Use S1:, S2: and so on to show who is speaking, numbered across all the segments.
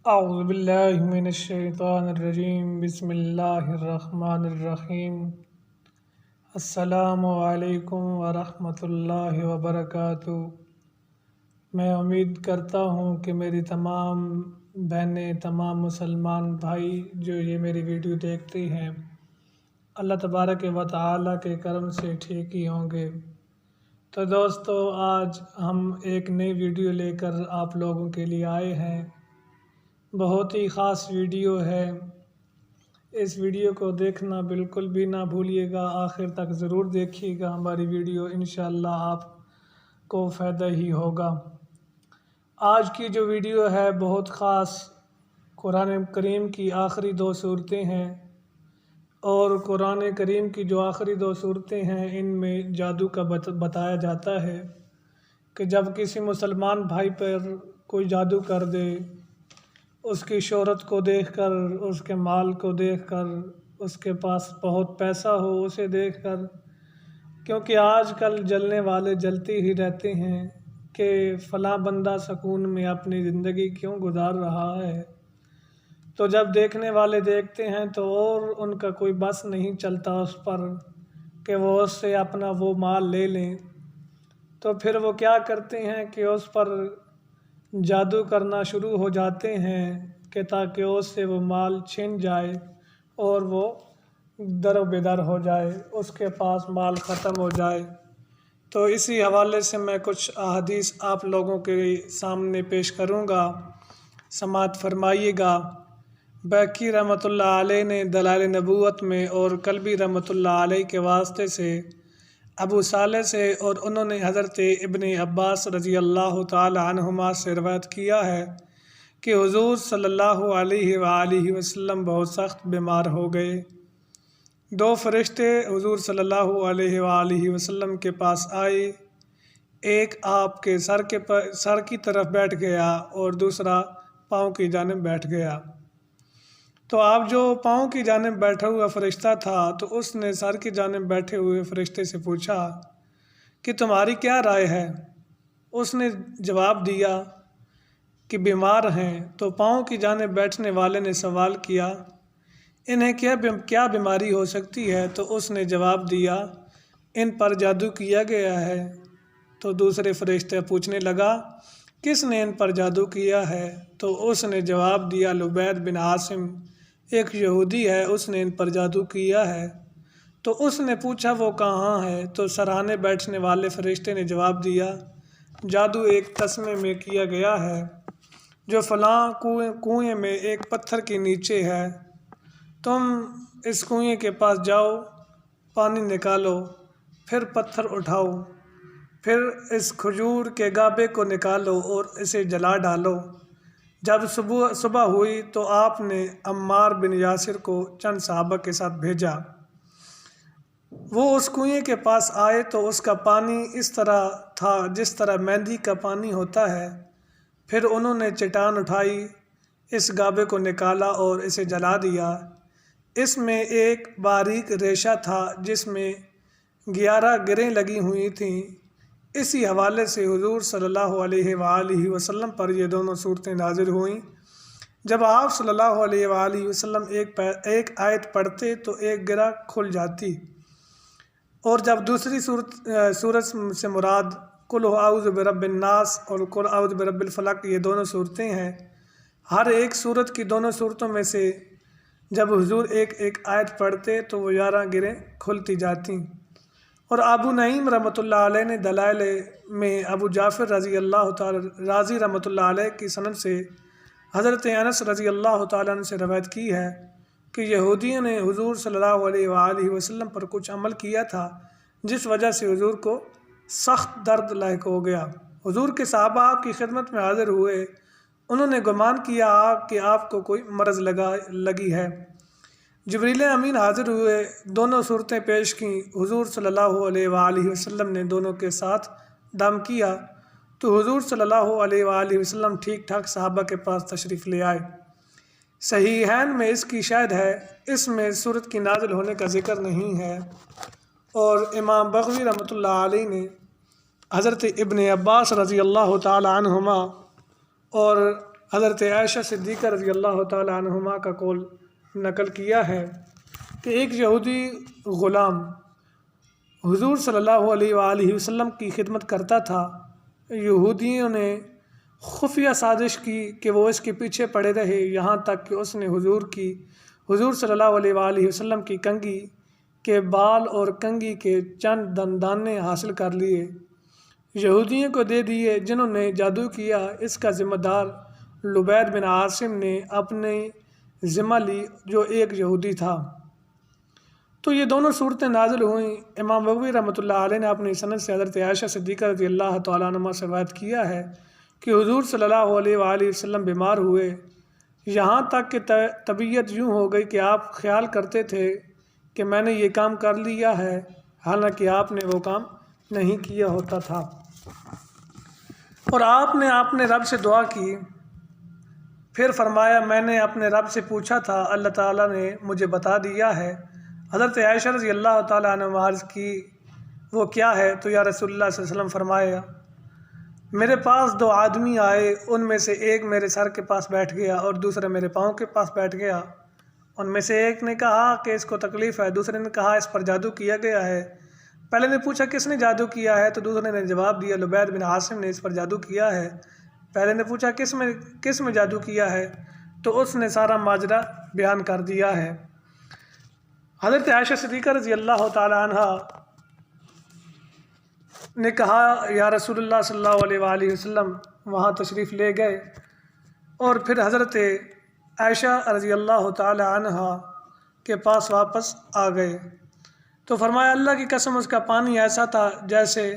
S1: اعوذ باللہ من الشیطان الرجیم بسم اللہ الرحمن الرحیم السلام علیکم ورحمۃ اللہ وبرکاتہ۔ میں امید کرتا ہوں کہ میری تمام بہنیں، تمام مسلمان بھائی جو یہ میری ویڈیو دیکھتے ہیں اللہ تبارک و تعالیٰ کے کرم سے ٹھیک ہی ہوں گے۔ تو دوستو، آج ہم ایک نئی ویڈیو لے کر آپ لوگوں کے لیے آئے ہیں۔ بہت ہی خاص ویڈیو ہے۔ اس ویڈیو کو دیکھنا بالکل بھی نہ بھولیے گا، آخر تک ضرور دیکھیے گا ہماری ویڈیو، انشاءاللہ آپ کو فائدہ ہی ہوگا۔ آج کی جو ویڈیو ہے بہت خاص، قرآن کریم کی آخری 2 صورتیں ہیں، اور قرآن کریم کی جو آخری 2 صورتیں ہیں ان میں جادو کا بتایا جاتا ہے کہ جب کسی مسلمان بھائی پر کوئی جادو کر دے، اس کی شہرت کو دیکھ کر، اس کے مال کو دیکھ کر، اس کے پاس بہت پیسہ ہو اسے دیکھ کر، کیونکہ آج کل جلنے والے جلتے ہی رہتے ہیں کہ فلاں بندہ سکون میں اپنی زندگی کیوں گزار رہا ہے، تو جب دیکھنے والے دیکھتے ہیں تو اور ان کا کوئی بس نہیں چلتا اس پر کہ وہ اس سے اپنا وہ مال لے لیں، تو پھر وہ کیا کرتے ہیں کہ اس پر جادو کرنا شروع ہو جاتے ہیں کہ تاکہ اس سے وہ مال چھن جائے اور وہ در و بدر ہو جائے، اس کے پاس مال ختم ہو جائے۔ تو اسی حوالے سے میں کچھ احادیث آپ لوگوں کے سامنے پیش کروں گا، سماعت فرمائیے گا۔ بیہقی رحمۃ اللہ علیہ نے دلائل نبوت میں اور کلبی رحمۃ اللہ علیہ کے واسطے سے ابو صالح سے، اور انہوں نے حضرت ابن عباس رضی اللہ تعالی عنہما سے روایت کیا ہے کہ حضور صلی اللہ علیہ وآلہ وسلم بہت سخت بیمار ہو گئے۔ 2 فرشتے حضور صلی اللہ علیہ وآلہ وسلم کے پاس آئے، ایک آپ کے سر کی طرف بیٹھ گیا اور دوسرا پاؤں کی جانب بیٹھ گیا۔ تو آپ جو پاؤں کی جانب بیٹھا ہوا فرشتہ تھا تو اس نے سر کی جانب بیٹھے ہوئے فرشتے سے پوچھا کہ تمہاری کیا رائے ہے؟ اس نے جواب دیا کہ بیمار ہیں۔ تو پاؤں کی جانب بیٹھنے والے نے سوال کیا انہیں کیا بیماری ہو سکتی ہے؟ تو اس نے جواب دیا ان پر جادو کیا گیا ہے۔ تو دوسرے فرشتے پوچھنے لگا کس نے ان پر جادو کیا ہے؟ تو اس نے جواب دیا لبید بن عاصم، ایک یہودی ہے، اس نے ان پر جادو کیا ہے۔ تو اس نے پوچھا وہ کہاں ہے؟ تو سرانے بیٹھنے والے فرشتے نے جواب دیا جادو ایک تسمے میں کیا گیا ہے جو فلاں کنویں میں ایک پتھر کے نیچے ہے، تم اس کنویں کے پاس جاؤ، پانی نکالو، پھر پتھر اٹھاؤ، پھر اس کھجور کے گابے کو نکالو اور اسے جلا ڈالو۔ جب صبح ہوئی تو آپ نے عمار بن یاسر کو چند صحابہ کے ساتھ بھیجا۔ وہ اس کنویں کے پاس آئے تو اس کا پانی اس طرح تھا جس طرح مہندی کا پانی ہوتا ہے۔ پھر انہوں نے چٹان اٹھائی، اس گابے کو نکالا اور اسے جلا دیا۔ اس میں ایک باریک ریشہ تھا جس میں 11 گریں لگی ہوئی تھیں۔ اسی حوالے سے حضور صلی اللہ علیہ وآلہ وسلم پر یہ دونوں صورتیں نازل ہوئیں۔ جب آپ صلی اللہ علیہ وآلہ وسلم ایک آیت پڑھتے تو ایک گرہ کھل جاتی، اور جب دوسری سورت سے مراد قل اعوذ برب الناس اور قل اعوذ برب الفلق یہ دونوں صورتیں ہیں۔ ہر ایک صورت کی دونوں صورتوں میں سے جب حضور ایک آیت پڑھتے تو وہ 11 گریں کھلتی جاتیں۔ اور ابو نعیم رحمۃ اللہ علیہ نے دلائل میں ابو جعفر رازی رحمۃ اللہ علیہ کی سند سے حضرت انس رضی اللہ تعالیٰ عنہ سے روایت کی ہے کہ یہودیوں نے حضور صلی اللہ علیہ وآلہ وسلم پر کچھ عمل کیا تھا جس وجہ سے حضور کو سخت درد لاحق ہو گیا۔ حضور کے صحابہ آپ کی خدمت میں حاضر ہوئے، انہوں نے گمان کیا کہ آپ کو کوئی مرض لگی ہے۔ جبریل امین حاضر ہوئے، دونوں صورتیں پیش کیں، حضور صلی اللہ علیہ وآلہ وسلم نے دونوں کے ساتھ دم کیا تو حضور صلی اللہ علیہ وآلہ وسلم ٹھیک ٹھاک صحابہ کے پاس تشریف لے آئے۔ صحیحین میں اس کی شاہد ہے، اس میں صورت کی نازل ہونے کا ذکر نہیں ہے۔ اور امام بغوی رحمۃ اللہ علیہ نے حضرت ابن عباس رضی اللہ تعالی عنہما اور حضرت عائشہ صدیقہ رضی اللہ تعالی عنہما کا قول نقل کیا ہے کہ ایک یہودی غلام حضور صلی اللہ علیہ وآلہ وسلم کی خدمت کرتا تھا۔ یہودیوں نے خفیہ سازش کی کہ وہ اس کے پیچھے پڑے رہے، یہاں تک کہ اس نے حضور صلی اللہ علیہ وآلہ وسلم کی کنگھی کے بال اور کنگھی کے چند دندانے حاصل کر لیے، یہودیوں کو دے دیے جنہوں نے جادو کیا۔ اس کا ذمہ دار لبید بن عاصم نے اپنے ذمہ لی، جو ایک یہودی تھا۔ تو یہ دونوں صورتیں نازل ہوئیں۔ امام بغوی رحمۃ اللہ علیہ نے اپنی سند سے حضرت عائشہ صدیقہ رضی اللہ تعالیٰ عنہ سے روایت کیا ہے کہ حضور صلی اللہ علیہ وآلہ وسلم بیمار ہوئے، یہاں تک کہ طبیعت یوں ہو گئی کہ آپ خیال کرتے تھے کہ میں نے یہ کام کر لیا ہے، حالانکہ آپ نے وہ کام نہیں کیا ہوتا تھا۔ اور آپ نے اپنے رب سے دعا کی، پھر فرمایا میں نے اپنے رب سے پوچھا تھا، اللہ تعالیٰ نے مجھے بتا دیا ہے۔ حضرت عائشہ رضی اللہ تعالیٰ عنہ عرض کی وہ کیا ہے؟ تو یا رسول اللہ صلی اللہ علیہ وسلم فرمایا میرے پاس دو آدمی آئے، ان میں سے ایک میرے سر کے پاس بیٹھ گیا اور دوسرا میرے پاؤں کے پاس بیٹھ گیا۔ ان میں سے ایک نے کہا کہ اس کو تکلیف ہے، دوسرے نے کہا اس پر جادو کیا گیا ہے۔ پہلے نے پوچھا کس نے جادو کیا ہے؟ تو دوسرے نے جواب دیا لبید بن عاصم نے اس پر جادو کیا ہے۔ پہلے نے پوچھا کس میں جادو کیا ہے؟ تو اس نے سارا ماجرا بیان کر دیا ہے۔ حضرت عائشہ صدیقہ رضی اللہ تعالی عنہ نے کہا یا رسول اللہ صلی اللہ علیہ وآلہ وسلم، وہاں تشریف لے گئے اور پھر حضرت عائشہ رضی اللہ تعالی عنہ کے پاس واپس آ گئے تو فرمایا اللہ کی قسم اس کا پانی ایسا تھا جیسے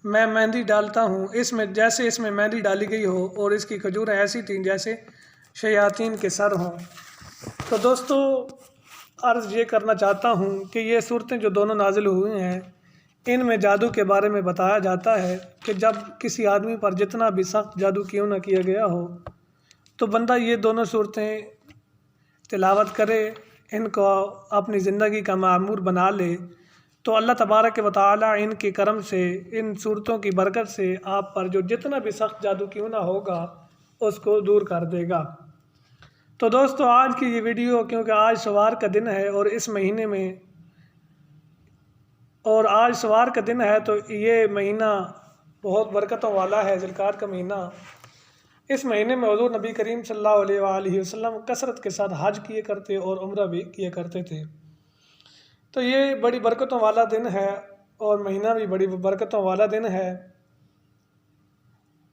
S1: میں مہندی ڈالتا ہوں، اس میں مہندی ڈالی گئی ہو، اور اس کی کھجوریں ایسی تھیں جیسے شیاطین کے سر ہوں۔ تو دوستو عرض یہ کرنا چاہتا ہوں کہ یہ صورتیں جو دونوں نازل ہوئی ہیں، ان میں جادو کے بارے میں بتایا جاتا ہے کہ جب کسی آدمی پر جتنا بھی سخت جادو کیوں نہ کیا گیا ہو تو بندہ یہ دونوں صورتیں تلاوت کرے، ان کو اپنی زندگی کا معمور بنا لے، تو اللہ تبارک و تعالی ان کے کرم سے، ان صورتوں کی برکت سے آپ پر جو جتنا بھی سخت جادو کیوں نہ ہوگا اس کو دور کر دے گا۔ تو دوستو آج کی یہ ویڈیو، کیونکہ آج سوار کا دن ہے اور اس مہینے میں آج سوار کا دن ہے، تو یہ مہینہ بہت برکتوں والا ہے، ذی القعدہ کا مہینہ۔ اس مہینے میں حضور نبی کریم صلی اللہ علیہ وآلہ وسلم کثرت کے ساتھ حج کیے کرتے اور عمرہ بھی کیا کرتے تھے۔ تو یہ بڑی برکتوں والا دن ہے اور مہینہ بھی بڑی برکتوں والا دن ہے۔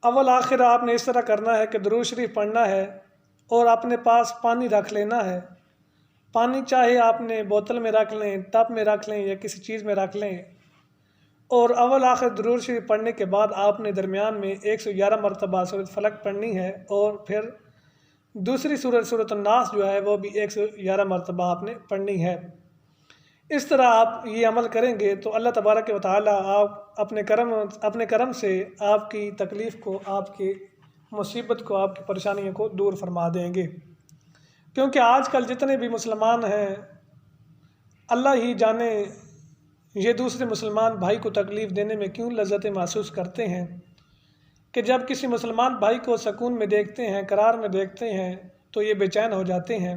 S1: اول آخر آپ نے اس طرح کرنا ہے کہ درود شریف پڑھنا ہے اور اپنے پاس پانی رکھ لینا ہے۔ پانی چاہے آپ نے بوتل میں رکھ لیں، ٹب میں رکھ لیں یا کسی چیز میں رکھ لیں، اور اول آخر درود شریف پڑھنے کے بعد آپ نے درمیان میں 111 مرتبہ سورۃ فلق پڑھنی ہے، اور پھر دوسری سورۃ الناس جو ہے وہ بھی 111 مرتبہ آپ نے پڑھنی ہے۔ اس طرح آپ یہ عمل کریں گے تو اللہ تبارک و تعالی آپ اپنے کرم سے آپ کی تکلیف کو، آپ کی مصیبت کو، آپ کی پریشانیوں کو دور فرما دیں گے۔ کیونکہ آج کل جتنے بھی مسلمان ہیں، اللہ ہی جانے یہ دوسرے مسلمان بھائی کو تکلیف دینے میں کیوں لذت محسوس کرتے ہیں، کہ جب کسی مسلمان بھائی کو سکون میں دیکھتے ہیں، قرار میں دیکھتے ہیں، تو یہ بے چین ہو جاتے ہیں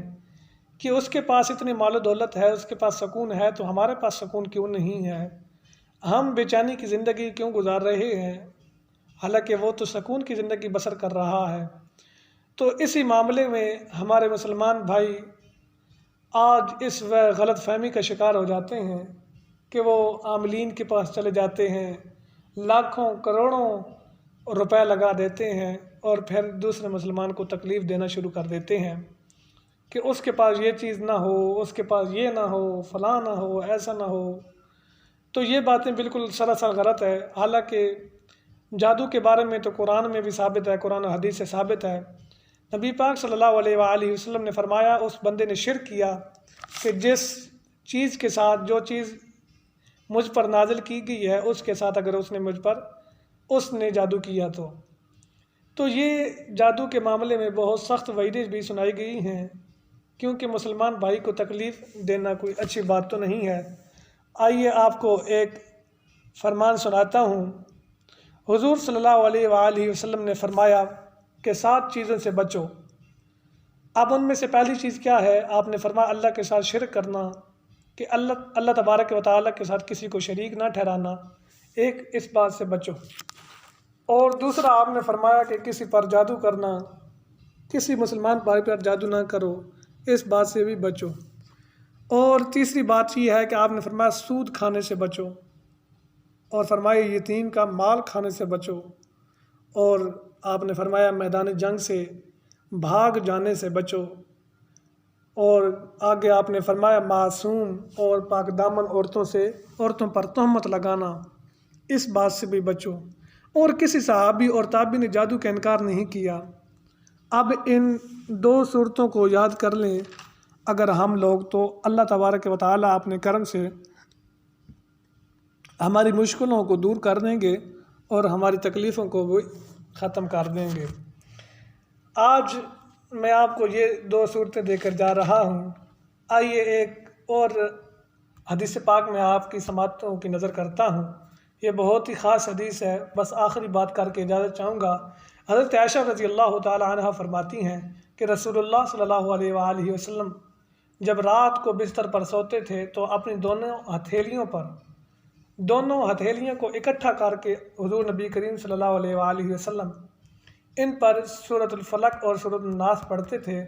S1: کہ اس کے پاس اتنی مال و دولت ہے، اس کے پاس سکون ہے، تو ہمارے پاس سکون کیوں نہیں ہے؟ ہم بے چینی کی زندگی کیوں گزار رہے ہیں، حالانکہ وہ تو سکون کی زندگی بسر کر رہا ہے۔ تو اسی معاملے میں ہمارے مسلمان بھائی آج اس غلط فہمی کا شکار ہو جاتے ہیں کہ وہ عاملین کے پاس چلے جاتے ہیں، لاکھوں کروڑوں روپے لگا دیتے ہیں اور پھر دوسرے مسلمان کو تکلیف دینا شروع کر دیتے ہیں کہ اس کے پاس یہ چیز نہ ہو، اس کے پاس یہ نہ ہو، فلاں نہ ہو، ایسا نہ ہو۔ تو یہ باتیں بالکل سراسر غلط ہے۔ حالانکہ جادو کے بارے میں تو قرآن میں بھی ثابت ہے، قرآن و حدیث سے ثابت ہے۔ نبی پاک صلی اللہ علیہ وآلہ وسلم نے فرمایا اس بندے نے شرک کیا کہ جس چیز کے ساتھ، جو چیز مجھ پر نازل کی گئی ہے اس کے ساتھ اگر اس نے جادو کیا تو یہ جادو کے معاملے میں بہت سخت وعیدیں بھی سنائی گئی ہیں، کیونکہ مسلمان بھائی کو تکلیف دینا کوئی اچھی بات تو نہیں ہے۔ آئیے آپ کو ایک فرمان سناتا ہوں۔ حضور صلی اللہ علیہ وآلہ وسلم نے فرمایا کہ 7 چیزوں سے بچو۔ اب ان میں سے پہلی چیز کیا ہے؟ آپ نے فرمایا اللہ کے ساتھ شرک کرنا، کہ اللہ تبارک و تعالیٰ کے ساتھ کسی کو شریک نہ ٹھہرانا، ایک اس بات سے بچو۔ اور دوسرا آپ نے فرمایا کہ کسی پر جادو کرنا، کسی مسلمان بھائی پر جادو نہ کرو، اس بات سے بھی بچو۔ اور تیسری بات یہ ہے کہ آپ نے فرمایا سود کھانے سے بچو، اور فرمایا یتیم کا مال کھانے سے بچو، اور آپ نے فرمایا میدان جنگ سے بھاگ جانے سے بچو، اور آگے آپ نے فرمایا معصوم اور پاک دامن عورتوں پر تہمت لگانا، اس بات سے بھی بچو۔ اور کسی صحابی اور تابعی نے جادو کا انکار نہیں کیا۔ اب ان 2 صورتوں کو یاد کر لیں اگر ہم لوگ، تو اللہ تبارک و تعالیٰ اپنے کرم سے ہماری مشکلوں کو دور کر دیں گے اور ہماری تکلیفوں کو بھی ختم کر دیں گے۔ آج میں آپ کو یہ 2 صورتیں دے کر جا رہا ہوں۔ آئیے ایک اور حدیث پاک میں آپ کی سماعتوں کی نظر کرتا ہوں۔ یہ بہت ہی خاص حدیث ہے، بس آخری بات کر کے اجازت چاہوں گا۔ حضرت عائشہ رضی اللہ تعالی عنہ فرماتی ہیں کہ رسول اللہ صلی اللہ علیہ وآلہ وسلم جب رات کو بستر پر سوتے تھے تو اپنی دونوں ہتھیلیوں کو اکٹھا کر کے حضور نبی کریم صلی اللہ علیہ وآلہ وسلم ان پر سورۃ الفلق اور سورۃ الناس پڑھتے تھے،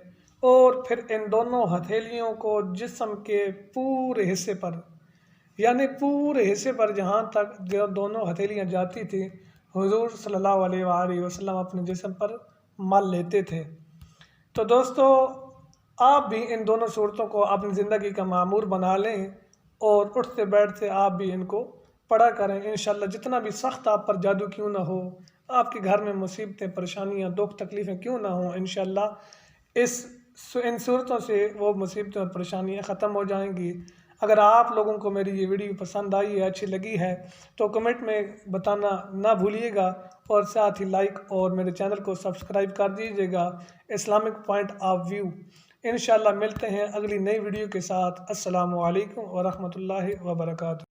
S1: اور پھر ان دونوں ہتھیلیوں کو جسم کے پورے حصے پر، یعنی پورے حصے پر جہاں تک جو دونوں ہتھیلیاں جاتی تھیں، حضور صلی اللہ علیہ وآلہ وسلم اپنے جسم پر مل لیتے تھے۔ تو دوستو، آپ بھی ان دونوں صورتوں کو اپنی زندگی کا معمور بنا لیں، اور اٹھتے بیٹھتے آپ بھی ان کو پڑھا کریں۔ انشاءاللہ جتنا بھی سخت آپ پر جادو کیوں نہ ہو، آپ کے گھر میں مصیبتیں، پریشانیاں، دکھ تکلیفیں کیوں نہ ہوں، انشاءاللہ ان صورتوں سے وہ مصیبتیں اور پریشانیاں ختم ہو جائیں گی۔ اگر آپ لوگوں کو میری یہ ویڈیو پسند آئی ہے، اچھی لگی ہے، تو کمنٹ میں بتانا نہ بھولیے گا، اور ساتھ ہی لائک اور میرے چینل کو سبسکرائب کر دیجیے گا، اسلامک پوائنٹ آف ویو۔ انشاءاللہ ملتے ہیں اگلی نئی ویڈیو کے ساتھ۔ السلام علیکم ورحمۃ اللہ وبرکاتہ۔